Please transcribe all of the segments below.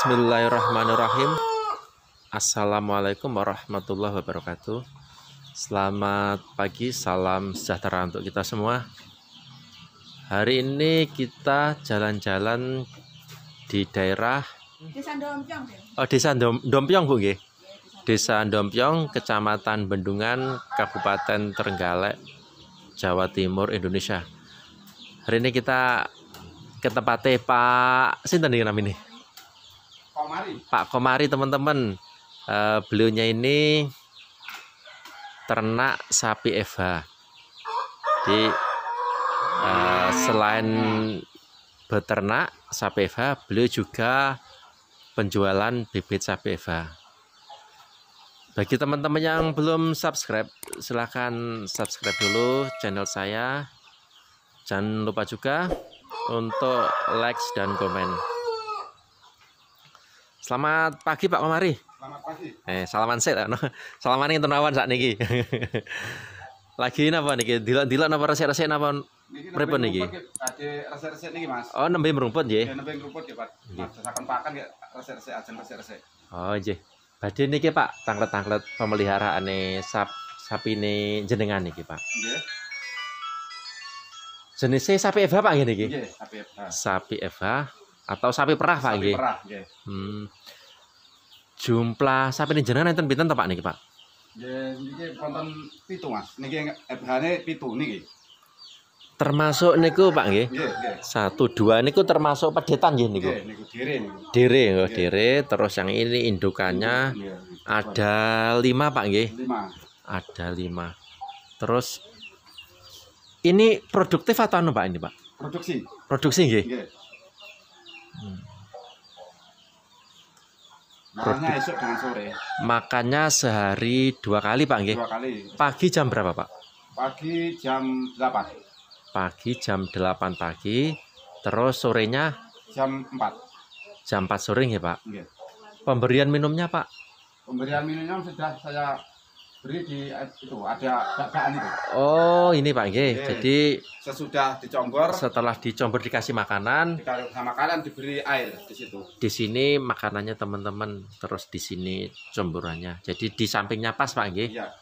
Bismillahirrahmanirrahim. Assalamualaikum warahmatullahi wabarakatuh. Selamat pagi, salam sejahtera untuk kita semua. Hari ini kita jalan-jalan di daerah Desa Ndompyong. Desa Ndompyong, Bu nggih. Desa Ndompyong, Kecamatan Bendungan, Kabupaten Trenggalek, Jawa Timur, Indonesia. Hari ini kita ke tempatnya Pak sinten iki namanya? Komari. Pak Komari, teman-teman. Beliaunya ini ternak sapi Eva. Jadi selain beternak sapi Eva, beliau juga penjualan bibit sapi Eva. Bagi teman-teman yang belum subscribe, silahkan subscribe dulu channel saya. Jangan lupa juga untuk like dan komen. Selamat pagi Pak Komari. Selamat pagi. Salaman sih, salaman yang tenawan saat niki. Lagi napa niki? Dilok napa resik-resik napa? Pripun niki? Ada resik-resik niki, Mas. Oh, nembe merumput nggih. Ya nembe rumput ya, Pak. Mas saken pakan ya resik-resik ajen resik-resik. Oh, nggih. Badhe niki Pak, tanglet-tanglet pemeliharaane sapine jenengan niki, Pak. Nggih. Jenisnya sapi Eva Pak nggih niki? Nggih, sapi Eva. Sapi Eva atau sapi perah Pak nggih? Sapi perah, nggih. Jumlah sapine jenengan enten pinten to Pak niki, Pak? Nggih, niki wonten 7, Mas. Niki Eva-ne 7 niki. Termasuk niku Pak nggih? Nggih, nggih. 1 2 niku termasuk pedetan nggih niku. Nggih, niku dhere niku. Dere, dere. Terus yang ini indukannya Nggih. ada 5 Pak nggih. 5. Ada 5. Terus ini produktif atau anu Pak ini Pak? Produksi. Produksi nggih. Nggih. Makannya esok dengan sore. Makannya sehari 2 kali Pak nggih. 2 kali. Pagi jam berapa Pak? Pagi jam 8. Pagi jam 8 pagi. Terus sorenya Jam 4. jam 4 sore nggih Pak. Nggih. Pemberian minumnya Pak? Pemberian minum sudah saya beri di itu, ada dagaan itu. Oh, ini Pak nggih. Nggih. Jadi Sesudah dicombor, setelah dicombor dikasih makanan, dikasih sama kalian diberi air di situ. di sini makanannya teman-teman, terus di sini comborannya. Jadi di sampingnya pas Pak nggih. Iya.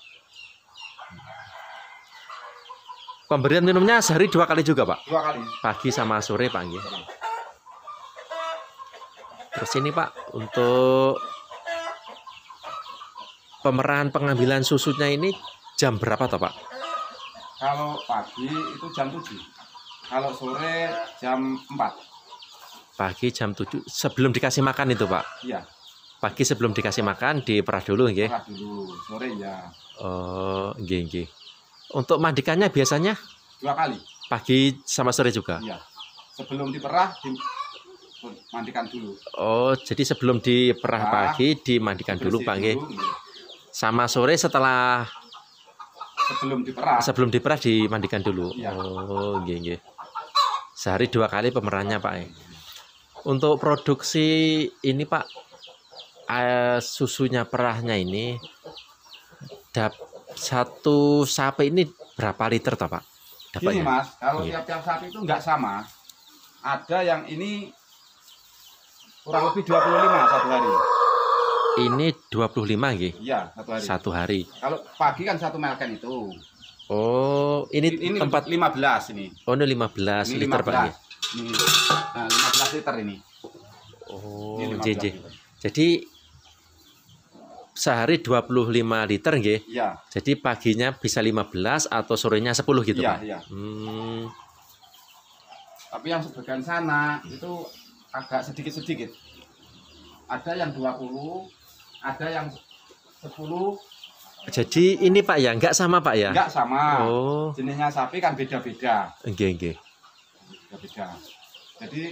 Pemberian minumnya sehari 2 kali juga Pak. 2 kali. Pagi sama sore Pak nggih. Terus ini Pak, untuk pemerahan pengambilan susunya ini jam berapa toh Pak? Kalau pagi itu jam 7. Kalau sore jam 4. Pagi jam 7 sebelum dikasih makan itu Pak. Iya. Pagi sebelum dikasih makan diperah dulu nggih. Perah dulu, sore ya Oh, nggih nggih. Untuk mandikannya biasanya 2 kali. pagi sama sore juga. Iya. Sebelum diperah dimandikan dulu. Oh, jadi sebelum diperah pagi dimandikan dulu Pak nggih. Sama sore setelah Sebelum diperah dimandikan dulu. Iya. Oh, nggih nggih. Sehari 2 kali pemerahannya Pak. Untuk produksi ini Pak, susunya perahnya ini satu sapi ini berapa liter toh Pak? Gini Mas, kalau Iya. tiap-tiap sapi itu enggak sama. Ada yang ini kurang lebih 25 satu hari. Ini 25 nggih. Iya, satu hari. Satu hari. Kalau pagi kan 1 melken itu. Oh, ini tempat 15 ini. oh ini 15 Ini liter Pak nggih. Ini 15 liter ini. Oh, Ini 15 nggih. liter. Jadi sehari 25 liter nggih. Iya, Jadi paginya bisa 15 atau sorenya 10 gitu iya, Pak. iya. Hmm, Tapi yang sebagian sana itu agak sedikit-sedikit. Ada yang 20, ada yang 10, jadi ini Pak ya, enggak sama Pak ya? enggak sama. Oh, Jenisnya sapi kan beda-beda. nggih nggih. Beda-beda. Jadi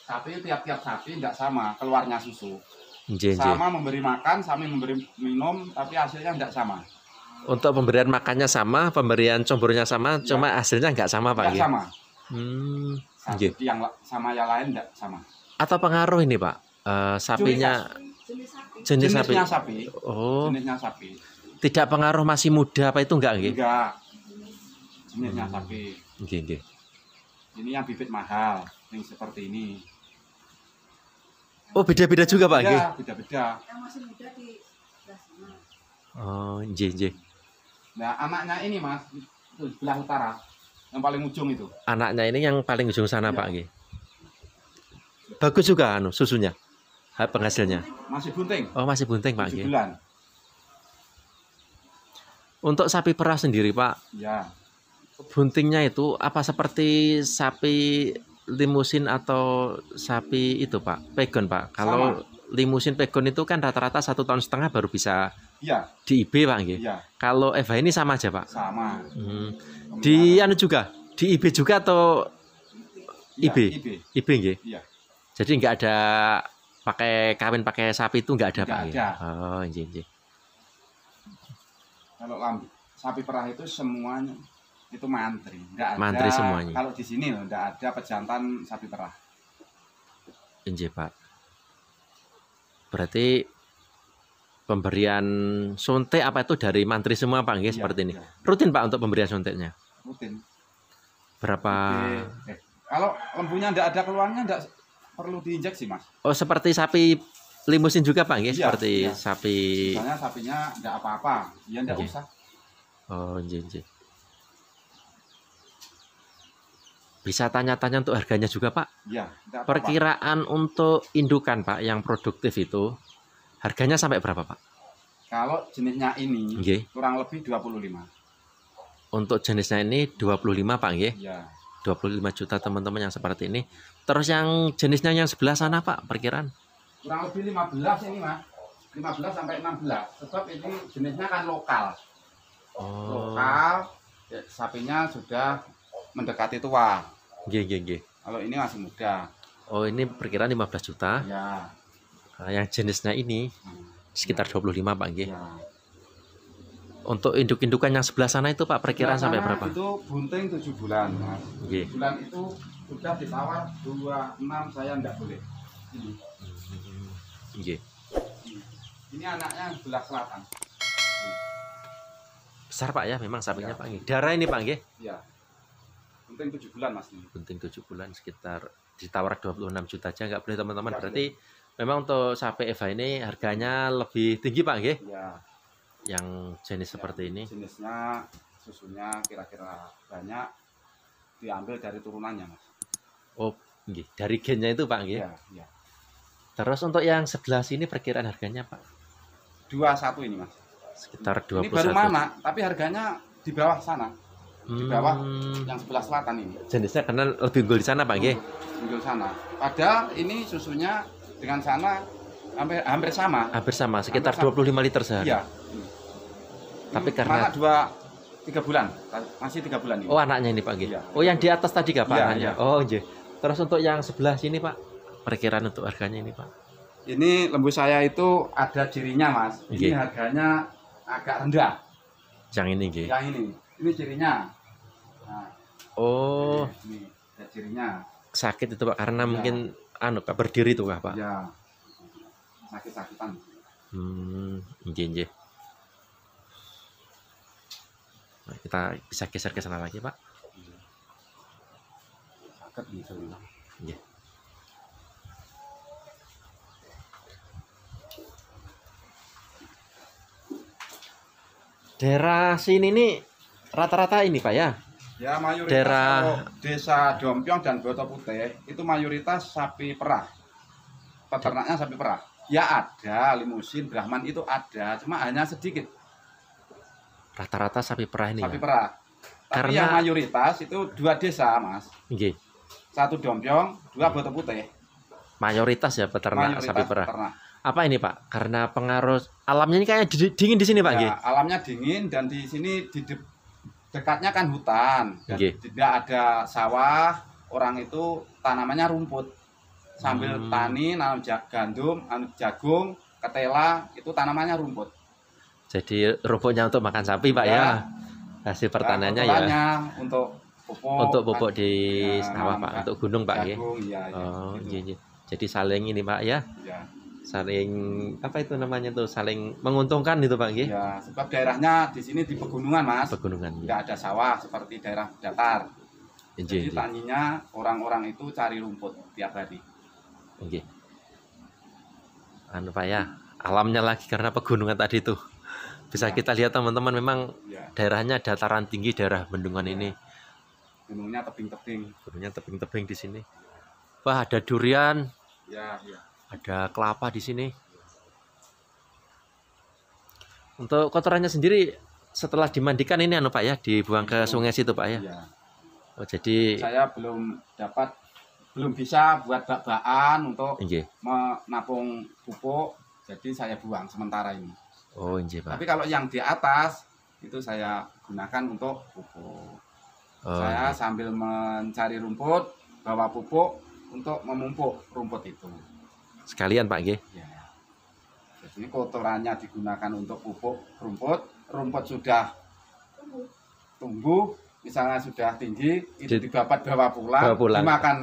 sapi tiap-tiap sapi enggak sama keluarnya susu. Nggih nggih. Sama memberi makan, sama memberi minum, tapi hasilnya enggak sama. Untuk pemberian makannya sama, pemberian combornya sama, Ya. cuma hasilnya enggak sama Pak Enggak nggih. sama. Nggih. Satu yang sama yang lain enggak sama. Atau pengaruh ini Pak, sapinya Jenis sapi. jenis sapi. Jenisnya sapi. Oh, Jenisnya sapi. tidak pengaruh masih muda apa itu enggak nggih? Enggak. Jenisnya sapi. Nggih nggih. Ini yang bibit mahal, yang seperti ini. Oh, beda-beda juga Pak nggih. Ya, beda-beda. Yang masih muda di sebelah sana. Oh, nggih nggih. Nah, anaknya ini Mas, itu sebelah utara. Yang paling ujung itu. Anaknya ini yang paling ujung sana Iya. Pak nggih. Bagus juga susunya. Penghasilnya. Masih bunting. Oh, masih bunting Pak 7 nggih. bulan. Untuk sapi perah sendiri Pak, Ya. buntingnya itu apa seperti sapi limusin atau sapi itu Pak, pegon Pak? Kalau limusin pegon itu kan rata-rata 1,5 tahun baru bisa Iya. di IB Pak nggih. Iya, Kalau Eva ini sama aja Pak. sama. Di anu juga, di IB juga atau Iya, IB? IB nggih. Iya. Jadi nggak ada pakai kawin pakai sapi itu nggak ada Nggak Pak nggih. ada. Oh, nggih nggih. Kalau sapi perah itu semuanya itu mantri. Nggak ada. Mantri semuanya. Kalau di sini loh, nggak ada pejantan sapi perah. Nggih Pak. Berarti pemberian suntik apa itu dari mantri semua Pak nggih Iya, seperti ini. iya. Rutin Pak untuk pemberian suntiknya. Rutin. Berapa? Kalau lembunya nggak ada keluarnya nggak perlu diinjeksi Mas. Oh, seperti sapi limusin juga Pak nggih, Iya, seperti iya. sapi. Misalnya sapinya nggak apa-apa, ya nggak Oke. usah. Oh, nggih nggih. Bisa tanya-tanya untuk harganya juga Pak. Iya, nggak apa-apa. Perkiraan untuk indukan Pak yang produktif itu harganya sampai berapa Pak? Kalau jenisnya ini Nggih. kurang lebih 25. Untuk jenisnya ini 25 Pak nggih. Iya. 25 juta teman-teman yang seperti ini. Terus yang jenisnya yang sebelah sana Pak, perkiraan? Kurang lebih 15 ini Mas. 15 sampai 16. Sebab ini jenisnya kan lokal. Oh. Lokal, ya, sapinya sudah mendekati tua. Nggih nggih nggih. Kalau ini masih muda. Oh, ini perkiraan 15 juta. Ya. Nah, yang jenisnya ini sekitar 25 Pak nggih. Ya. Untuk induk-indukan yang sebelah sana itu Pak perkiraan sampai Karena berapa? Itu bunting 7 bulan Mas. Nggih. 7 bulan itu sudah ditawar 26, saya enggak boleh. Ini. Nggih. Ini anaknya sebelah selatan. Besar Pak ya memang sapinya Ya. Pak nggih. Darah ini Pak nggih. Iya. Bunting 7 bulan Mas ini. Bunting 7 bulan sekitar ditawar 26 juta aja nggak boleh teman-teman. Nggak Berarti memang untuk sapi Eva ini harganya lebih tinggi Pak nggih. Iya. Yang jenis seperti ini. Jenisnya susunya kira-kira banyak diambil dari turunannya Mas. Oh, nggih. Dari gennya itu Pak nggih. Iya, iya. Terus untuk yang sebelah sini perkiraan harganya Pak 21 ini Mas. sekitar Ini 21. baru mana, tapi harganya di bawah sana. Di bawah Hmm, yang sebelah selatan ini. jenisnya karena lebih unggul di sana Pak nggih. Unggul sana. Padahal ini susunya dengan sana hampir sama. Hampir sama, sekitar Hampir sama. 25 liter sehari. Iya. Tapi Ini karena- mana 3 bulan, masih 3 bulan ini. Oh, anaknya ini Pak nggih. Iya. Oh, yang di atas tadi Kak Pak Iya, anaknya. iya. Oh, nggih. Terus untuk yang sebelah sini Pak, perkiraan untuk harganya ini Pak. Ini lembu saya itu ada cirinya Mas. Ini Nggih. harganya agak rendah. Yang ini nggih. Yang ini cirinya. Nah, Oh, ini ada cirinya. sakit itu Pak karena Iya. mungkin anu Pak berdiri tuh Kak Pak. Ya, sakit-sakitan. Nggih nggih. Nah, kita bisa geser ke sana lagi Pak. Sakit gitu. Nggih. Daerah sini nih rata-rata ini Pak ya. Ya mayoritas Daerah- kalau desa Dompiong dan Boto Putih itu mayoritas sapi perah. Peternaknya sapi perah. Ya ada limusin, Brahman itu ada, cuma hanya sedikit Rata-rata sapi perah ini. sapi Ya? perah. Tapi Karena- yang mayoritas itu 2 desa Mas. Nggih. 1 Dompiong, 2 Boto Putih. Mayoritas ya peternak Mayoritas sapi perah. peternak. Apa ini Pak? Karena pengaruh alamnya ini kayak dingin di sini Pak nggih. Ya, alamnya dingin dan di sini dekatnya kan hutan. Dan Nggih. tidak ada sawah, orang itu tanamannya rumput. Sambil tani, nanam gandum, nanam jagung, ketela, itu tanamannya rumput. Jadi rumputnya untuk makan sapi Pak ya. Ya. Hasil pertaniannya ya Kotorannya untuk pupuk. untuk pupuk di Ya, sawah nanam Pak, untuk gunung Pak nggih. jagung, iya, iya, Oh, gitu. iya, iya. Jadi saling ini Pak ya. Iya, Saling apa itu namanya tuh? Saling menguntungkan itu Pak nggih. iya. Sebab daerahnya di sini di pegunungan Mas. Pegunungan ya. Tidak ada sawah seperti daerah datar. Iya, Jadi iya. taninya orang-orang itu cari rumput tiap hari. Nggih. anu Pak ya, alamnya lagi karena pegunungan tadi tuh. Bisa kita lihat teman-teman, memang Ya, daerahnya dataran tinggi, daerah bendungan ini. gunungnya tebing-tebing. Gunungnya tebing-tebing di sini. Wah, ada durian, Ya, ya. ada kelapa di sini. Untuk kotorannya sendiri setelah dimandikan ini anu Pak ya, dibuang ke sungai situ Pak ya. Ya. Oh, jadi Saya belum bisa buat bak-bakan untuk nggih. menapung pupuk, jadi saya buang sementara ini. Oh, nggih Pak. Tapi kalau yang di atas itu saya gunakan untuk pupuk. Oh, Saya nggih. sambil mencari rumput, bawa pupuk untuk memumpuk rumput itu. Sekalian Pak nggih. Ya. Jadi kotorannya digunakan untuk pupuk rumput. Rumput sudah tumbuh, misalnya sudah tinggi, itu dibabat bawa Bawa pulang. pulang. Dimakan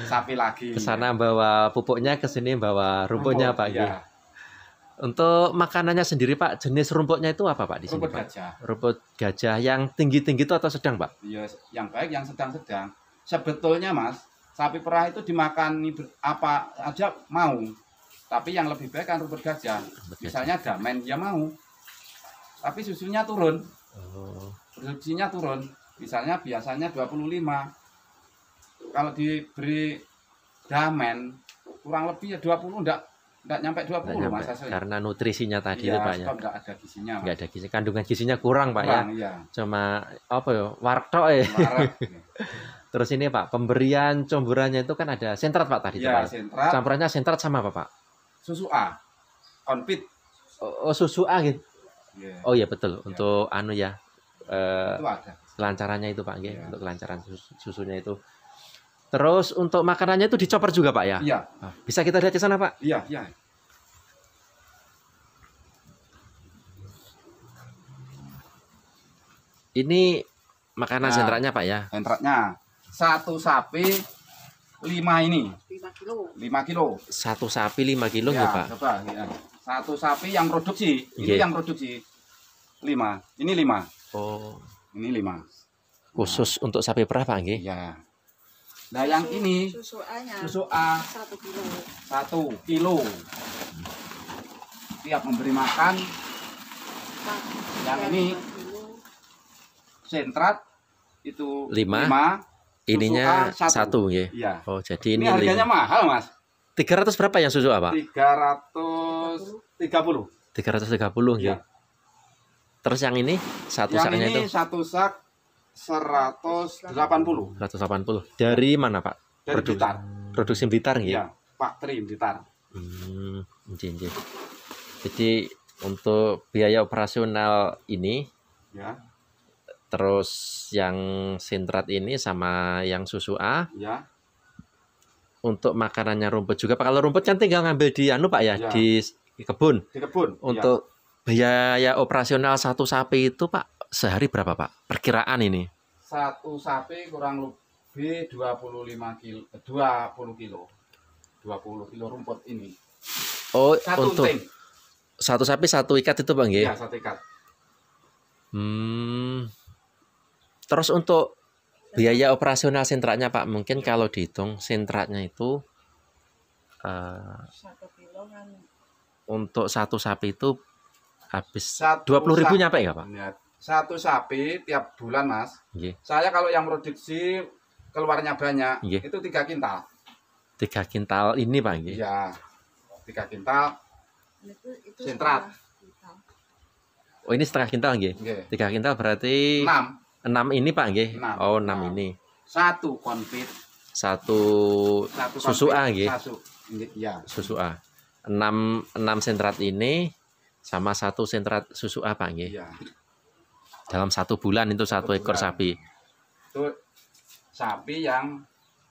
sapi lagi. Ke sana bawa pupuknya, ke sini bawa rumputnya Pak nggih. Ya. Untuk makanannya sendiri Pak, jenis rumputnya itu apa Pak di sini Rumput Pak? gajah. Rumput gajah yang tinggi-tinggi itu atau sedang Pak? Ya, yang baik, yang sedang-sedang. Sebetulnya Mas, sapi perah itu dimakan apa aja mau. Tapi yang lebih baik kan rumput gajah. Misalnya damen, ya mau. Tapi susunya turun. Oh, Produksinya turun. Misalnya biasanya 25. Kalau diberi damen, kurang lebih ya 20, enggak nyampe 20 nggak Mas nyampe. hasilnya. Karena nutrisinya tadi Iya, itu Pak ya. sebab enggak ada gizinya. Mas. Nggak ada gizi, kandungan gizinya kurang Pak ya. Kurang, iya. Cuma apa ya, wartok ya. Maret. Terus ini Pak, pemberian comburannya itu kan ada sentrat Pak tadi Ya, Pak. sentrat, Campurannya sentrat sama apa Pak? susu A, konfit. Oh, susu A gitu. Iya, Oh iya betul, untuk anu ya, itu ada. kelancarannya itu Pak nggih, Iya. untuk kelancaran susunya itu. Terus untuk makanannya itu dicopper juga Pak ya? Iya, Ah, bisa kita lihat di sana Pak? iya, iya. Ini makanan Nah. sentratnya Pak ya? Sentratnya satu sapi 5 ini, 5 kilo. 5 kilo. Satu sapi 5 kilo Ya, nggih Pak? coba ya. Satu sapi yang produksi, ini Iya. yang produksi 5. Ini 5. Oh, Ini 5. khusus untuk sapi perah Pak nggih? Iya. Nah, yang ini Susu A-nya susu A 1 kilo. 1 kilo. Tiap memberi makan Yang ini 5 kilo. sentrat itu 5, 5, ininya susu A 1. 1 nggih. Iya. Oh, jadi Ini ini harganya mahal, Mas. 300 berapa yang susu apa? 330. 330 nggih. Iya. Terus yang ini satu Yang saknya ini itu satu sak 180 180. Dari mana Pak? dari Blitar. Produksi Blitar nggih. Iya, Pak Tri Blitar. Nggih. Jadi untuk biaya operasional ini, Ya, terus yang sentrat ini sama yang susu A, ya. untuk makanannya rumput juga Pak. Kalau rumput kan tinggal ngambil di anu Pak ya, Ya. di kebun. Di kebun. Untuk biaya operasional satu sapi itu Pak, sehari berapa Pak? Perkiraan ini. Satu sapi kurang lebih 25 kilo, 20 kilo. 20 kilo rumput ini. Oh, Satu untuk ting. satu sapi satu ikat itu Bang nggih? Iya, satu ikat. Terus untuk biaya operasional sentratnya Pak, mungkin kalau dihitung sentratnya itu 1 kilo kan untuk satu sapi itu habis Satu 20.000 sapi. nyampe nggak Pak? Ya, satu sapi tiap bulan, Mas. Nggih. Saya kalau yang produksi keluarnya banyak, Nggih. itu 3 kintal. 3 kintal ini Pak nggih. Iya. 3 kintal. itu Sentrat. setengah kilo. Oh, ini setengah kintal nggih. Nggih. 3 kintal berarti 6. 6 ini Pak nggih. 6. Oh, 6 Nah. ini. Satu konfit. Satu Satu susu konfit, A nggih. Iya. Susu A. 6 sentrat ini sama satu sentrat susu A Pak nggih. Iya. Dalam 1 bulan itu satu Satu ekor bulan. sapi. Itu sapi yang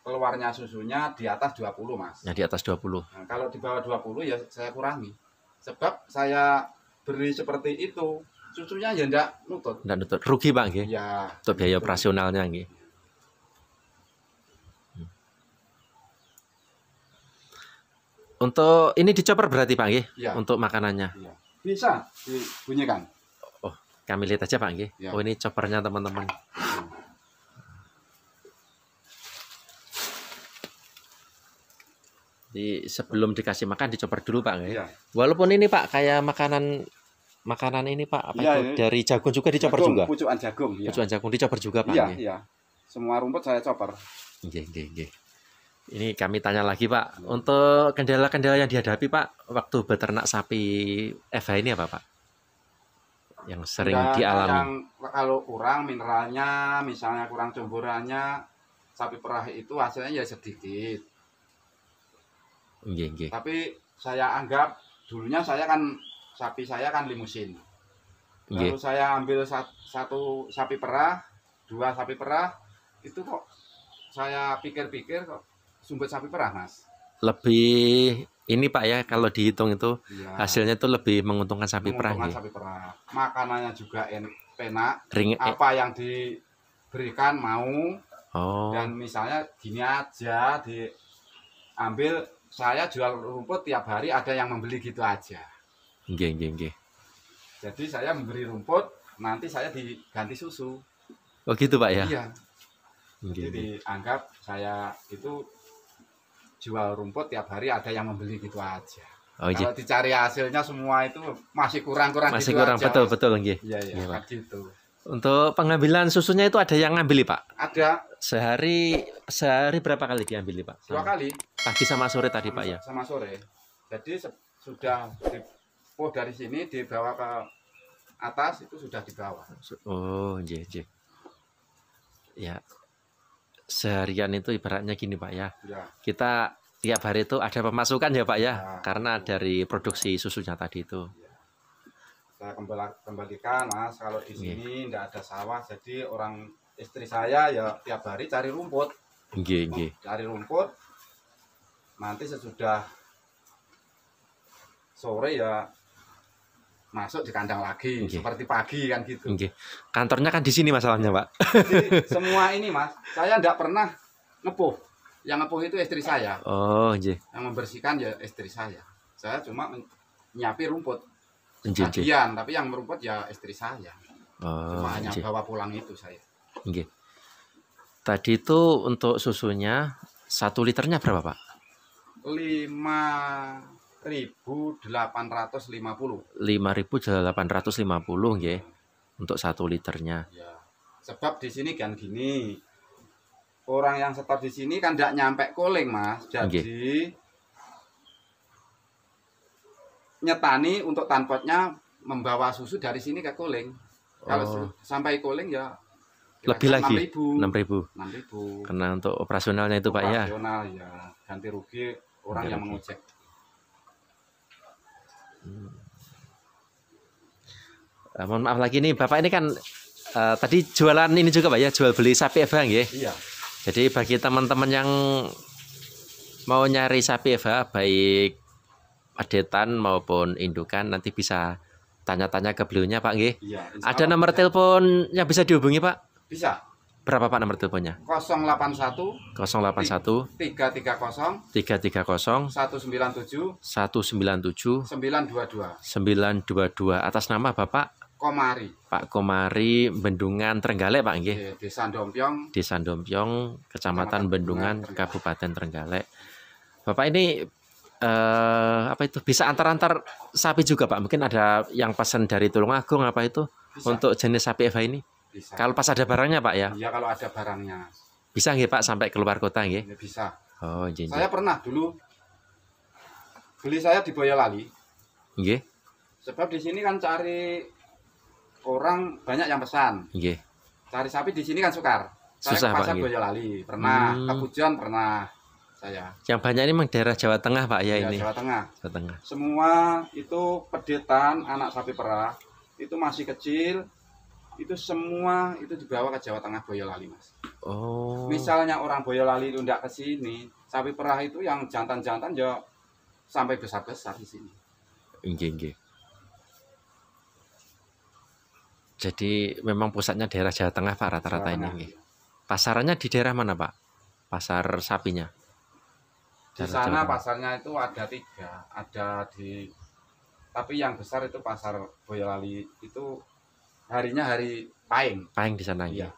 keluarnya susunya di atas 20, Mas. Yang di atas 20. Nah, kalau di bawah 20 ya saya kurangi. Sebab saya beri seperti itu, susunya ya enggak nutut. Nggak nutut. Rugi Pak nggih. Ya. Untuk biaya operasionalnya nggih. Untuk ini dicoper berarti Pak nggih? Iya. Untuk makanannya. Iya. Bisa dibunyikan. Kami lihat aja Pak nggih. Ya. Oh, ini choppernya teman-teman. Jadi sebelum dikasih makan dicoper dulu Pak nggih. Iya. Walaupun ini Pak kayak makanan ini Pak apa Iya, itu ini. dari jagung juga dicoper Jagung, juga. pucukan jagung. Iya. Pucukan jagung dicoper juga Pak Iya, nggih. iya. Semua rumput saya coper. Nggih. Ini kami tanya lagi Pak, untuk kendala-kendala yang dihadapi Pak waktu beternak sapi FH ini apa Pak? Yang sering Kendalanya dialami. Yang kalau kurang mineralnya, misalnya kurang cemburannya, sapi perah itu hasilnya ya sedikit. Nggih. Tapi saya anggap dulunya sapi saya kan limusin. Nggih. Lalu saya ambil satu sapi perah, 2 sapi perah, itu kok saya pikir-pikir kok sumbet sapi perah, Mas. Lebih ini Pak ya kalau dihitung itu Iya. hasilnya itu lebih menguntungkan sapi perah Menguntungkan nggih. sapi perah. Makanannya juga enak. Ring Apa yang diberikan mau. Oh. Dan misalnya gini aja diambil, saya jual rumput tiap hari ada yang membeli gitu aja. Nggih. Jadi saya memberi rumput, nanti saya diganti susu. Oh gitu Pak ya. Iya. Jadi Nggih. dianggap saya itu jual rumput tiap hari ada yang membeli gitu aja. Oh iya. Kalau dicari hasilnya semua itu masih kurang Masih gitu kurang aja, Mas. betul nggih. Iya, Iya, kan Pak. gitu. Untuk pengambilan susunya itu ada yang ngambil Pak? Ada Sehari berapa kali diambil Pak? 2 kali Pagi sama sore tadi Pak ya. sama sore. Jadi sudah dari sini dibawa ke atas itu sudah dibawa. Oh, nggih. Ya. Seharian itu ibaratnya gini Pak ya. Ya. Kita tiap hari itu ada pemasukan ya Pak ya, Ya, karena dari produksi susunya tadi itu. Saya kembalikan, Mas. Kalau di Iya. sini tidak ada sawah, jadi istri saya ya tiap hari cari rumput. Nggih. Cari rumput. Nanti sesudah sore ya masuk di kandang lagi, Nggih. seperti pagi kan gitu. Nggih. Kantornya kan di sini masalahnya Pak. Jadi semua ini, Mas, saya tidak pernah ngepuh. Yang ngepuh itu istri saya. Oh, nggih. Yang membersihkan ya istri saya. Saya cuma nyiapin rumput. Nggih. Bagian, tapi yang merumput ya istri saya. Oh, Cuma hanya nggih. bawa pulang itu saya. Nggih. Tadi itu untuk susunya 1 liternya berapa Pak? 5.850. 5.850 nggih. Untuk 1 liternya. Ya. Sebab di sini kan gini. Orang yang stop di sini kan tidak nyampe koling, Mas. Jadi nyetani untuk tanpotnya membawa susu dari sini ke koling. Kalau sampai koling ya lebih lagi 6.000. 6.000. Karena untuk operasionalnya itu Pak ya. Operasional ya, ganti rugi orang yang mengojek. Mohon maaf lagi nih Bapak ini kan tadi jualan ini juga Pak ya, jual beli sapi FH nggih. Iya. Jadi bagi teman-teman yang mau nyari sapi FH baik padetan maupun indukan nanti bisa tanya-tanya ke beliaunya Pak nggih. Iya. Ada nomor telepon yang bisa dihubungi Pak? Bisa. Berapa Pak nomor teleponnya? 081 081 330 330 197 197 922 922 atas nama Bapak Komari. Pak Komari Bendungan Trenggalek Pak nggih. Desa Dompiong. Desa Dompiong, Kecamatan Bendungan, Kabupaten Trenggalek. Bapak ini apa itu bisa antar-antar sapi juga Pak? Mungkin ada yang pesan dari Tulungagung apa itu Bisa. untuk jenis sapi FH ini? Bisa. Kalau pas ada barangnya Pak ya? Iya, kalau ada barangnya. Bisa nggih Pak sampai keluar kota nggih? Ya, bisa. Oh, nggih. Saya pernah dulu beli saya di Boyolali. Nggih. Sebab di sini kan cari orang banyak yang pesan. Nggih. Cari sapi di sini kan sukar. Saya Susah, ke pasar Pak, nggih. Boyolali pernah, Hmm. ke Pujon pernah saya. Yang banyak ini memang daerah Jawa Tengah Pak ya Ya, ini. Jawa Tengah. Jawa Tengah. Semua itu pedetan anak sapi perah itu masih kecil, itu semua itu dibawa ke Jawa Tengah Boyolali, Mas. Oh. Misalnya orang Boyolali itu tidak ke sini, sapi perah itu yang jantan-jantan ya sampai besar-besar di sini. Nggih. Jadi memang pusatnya daerah Jawa Tengah Pak rata-rata Jawa ini Tengah. nggih. Pasarannya di daerah mana Pak? Pasar sapinya. Di Daerah Jawa sana Tengah. pasarnya itu ada 3, tapi yang besar itu pasar Boyolali itu harinya hari Paing. Paling di sana nggih. Iya.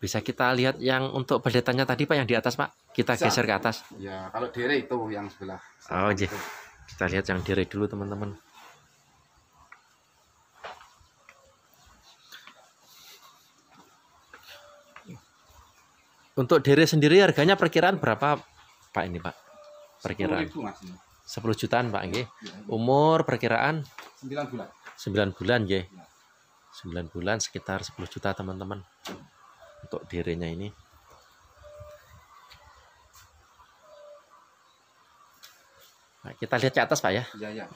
Bisa kita lihat yang untuk bedetannya tadi Pak yang di atas Pak. Kita Bisa. geser ke atas. Ya, kalau dere itu yang sebelah. Oh iya. Kita lihat yang dere dulu teman-teman. Untuk dere sendiri harganya perkiraan berapa Pak ini Pak? Perkiraan 10.000 Mas. 10 jutaan Pak nggih. Umur perkiraan 9 bulan. 9 bulan nggih. 9 bulan sekitar 10 juta teman-teman. Untuk derenya ini. Nah, kita lihat ke atas Pak ya. Iya, iya.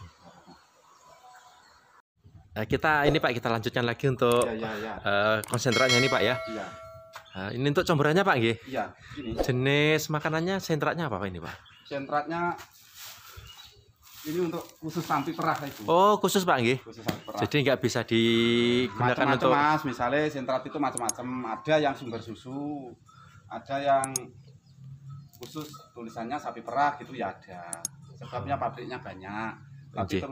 Nah, kita ini Pak kita lanjutkan lagi untuk Iya. konsentratnya ini Pak ya. Iya. Nah, ini untuk comberannya Pak nggih. Iya, ini. Jenis makanannya sentratnya apa Pak ini Pak? Sentratnya ini untuk khusus sapi perah itu. Oh khusus Pak nggih. Khusus sapi perah. Jadi nggak bisa digunakan Macam-macam untuk Mas, misalnya sentrat itu macam-macam. Ada yang sumber susu, ada yang khusus tulisannya sapi perah gitu ya ada. Sebabnya pabriknya banyak. Tapi Oke.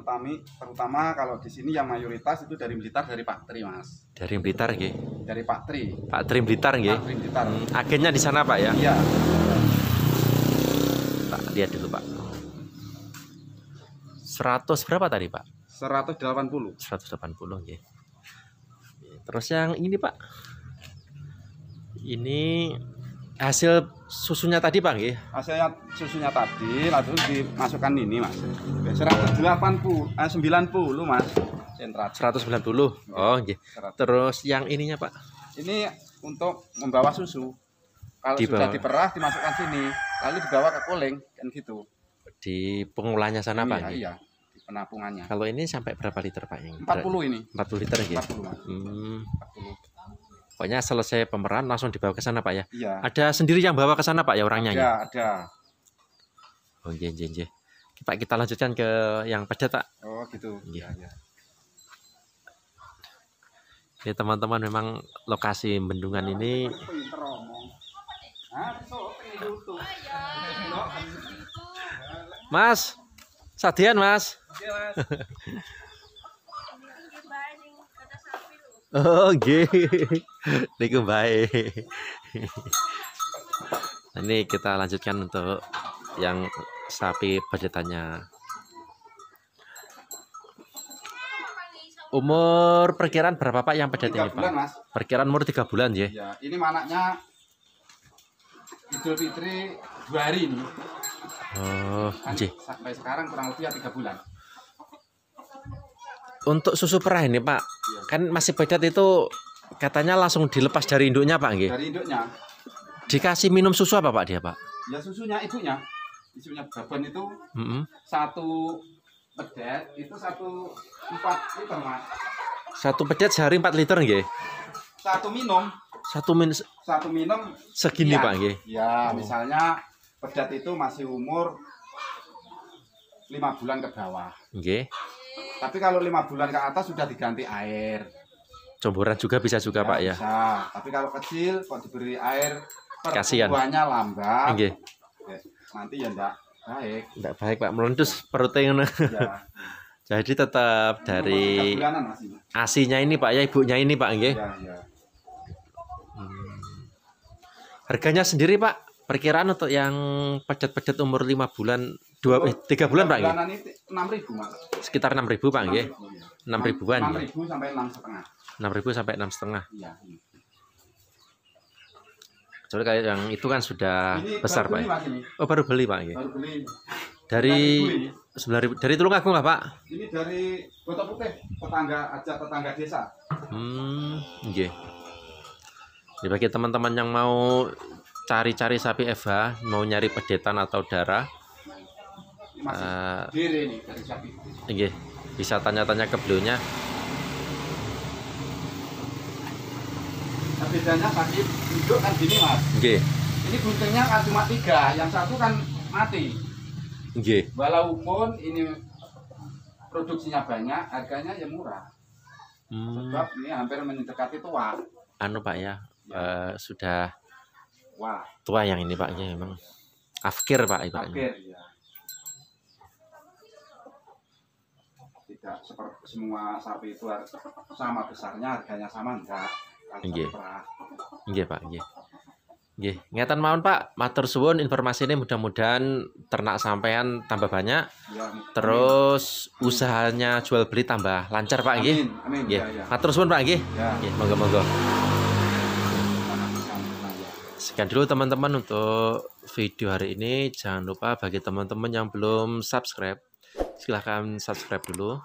terutama kalau di sini yang mayoritas itu dari Blitar, dari Pak Tri Mas. dari Blitar nggih. Dari Pak Tri. Pak Tri Blitar nggih. Pak Tri Blitar. Agennya di sana Pak ya. Iya. Pak lihat dulu Pak. 100 berapa tadi Pak? 180. 180 nggih. Terus yang ini Pak. Ini hasil susunya tadi Pak nggih. Hasilnya susunya tadi lalu dimasukkan ini Mas. 180 90 Mas. Sentrat. 190. Oh nggih. 100. Terus yang ininya Pak. Ini untuk membawa susu. Kalau Dibawa. sudah diperah dimasukkan sini, lalu dibawa ke koling kan gitu. Di pengolahnya sana Pak nggih. Iya, di penampungannya. Kalau ini sampai berapa liter Pak? Yang 40 ini. 40 liter nggih. 40 Mas. 40. Pokoknya selesai pemeran langsung dibawa ke sana Pak ya. Iya. Ada sendiri yang bawa ke sana Pak ya orangnya ya. Ada. Oh iya iya iya. Pak kita lanjutkan ke yang pedet Pak. Oh gitu. Iya. Iya. Ini teman-teman memang lokasi bendungan ini Mas. Sadian Mas. Oh nggih. Niku bae. Ini kita lanjutkan untuk yang sapi pedetannya. Umur perkiraan berapa Pak yang pedet ini 3 bulan Pak? Mas. Perkiraan umur 3 bulan ya. Ya, ini manaknya Idul Fitri 2 hari ini. Oh, Kan nggih. sampai sekarang kurang lebih ya 3 bulan. Untuk susu perah ini Pak, Iya. kan masih pedet itu katanya langsung dilepas dari induknya Pak nggih. Dari induknya, Dikasih minum susu apa Pak dia Pak? ya susunya ibunya. Isunya baban itu Mm-mm. satu pedet itu 4 liter Mas. Satu pedet sehari 4 liter nggih. Satu minum Satu minum segini iya. Pak nggih. Ya, Oh. misalnya pedet itu masih umur 5 bulan ke bawah. Nggih. Tapi kalau 5 bulan ke atas sudah diganti air. Comboran juga bisa juga Pak ya. Bisa. Tapi kalau kecil kok diberi air Kasihan. pertumbuhannya lambat. Nggih. Nanti ya enggak baik. Tidak baik Pak, melendus perutnya ngono. Ya. Jadi tetap dari 3 bulanan masih. asinya ini Pak ya, ibunya ini Pak nggih. Ya, ya. Harganya sendiri Pak, perkiraan untuk yang pedet-pedet umur 5 bulan 3 bulan Pak nggih. Bulanan itu 6.000 Mas. Sekitar 6.000 Pak nggih. 6 6.000-an ya. 6.000 sampai 6,5. 6.000 sampai 6,5. Iya. Soalnya kayak yang itu kan sudah Ini besar baru Pak. beli, Ya? Mas, ini. Oh baru beli Pak nggih. Baru beli. Dari 9.000 ini. 9.000 dari Tulungagung lah Pak. Ini dari Kota Putih, tetangga desa. Nggih. Jadi bagi teman-teman yang mau cari-cari sapi Eva, mau nyari pedetan atau darah, Ini masih dere ini dari sapi. nggih, bisa tanya-tanya ke beliaunya. Nah, bedanya sapi induk kan gini Mas. Nggih. Ini guntingnya kan cuma 3, yang satu kan mati. Nggih. Walaupun ini produksinya banyak, harganya ya murah. Sebab ini hampir mendekati tua. Anu Pak ya, sudah Wah, tua yang ini Pak ya memang. Afkir Pak ibaratnya. akhir ya. Tidak seperti semua sapi itu sama besarnya, harganya sama enggak. Nggih. perah. Nggih, Pak, nggih. Nggih, ngeten mawon Pak, matur suwun informasi ini mudah-mudahan ternak sampean tambah banyak, Ya, terus usahanya jual beli tambah lancar Pak nggih. amin, amin. Nggih. Ya, ya. Matur suwun Pak nggih. Ya. Nggih, monggo-monggo. Sekian dulu teman-teman untuk video hari ini. Jangan lupa bagi teman-teman yang belum subscribe, silahkan subscribe dulu.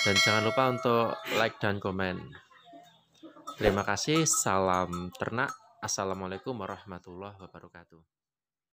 Dan jangan lupa untuk like dan komen. Terima kasih. Salam ternak. Assalamualaikum warahmatullahi wabarakatuh.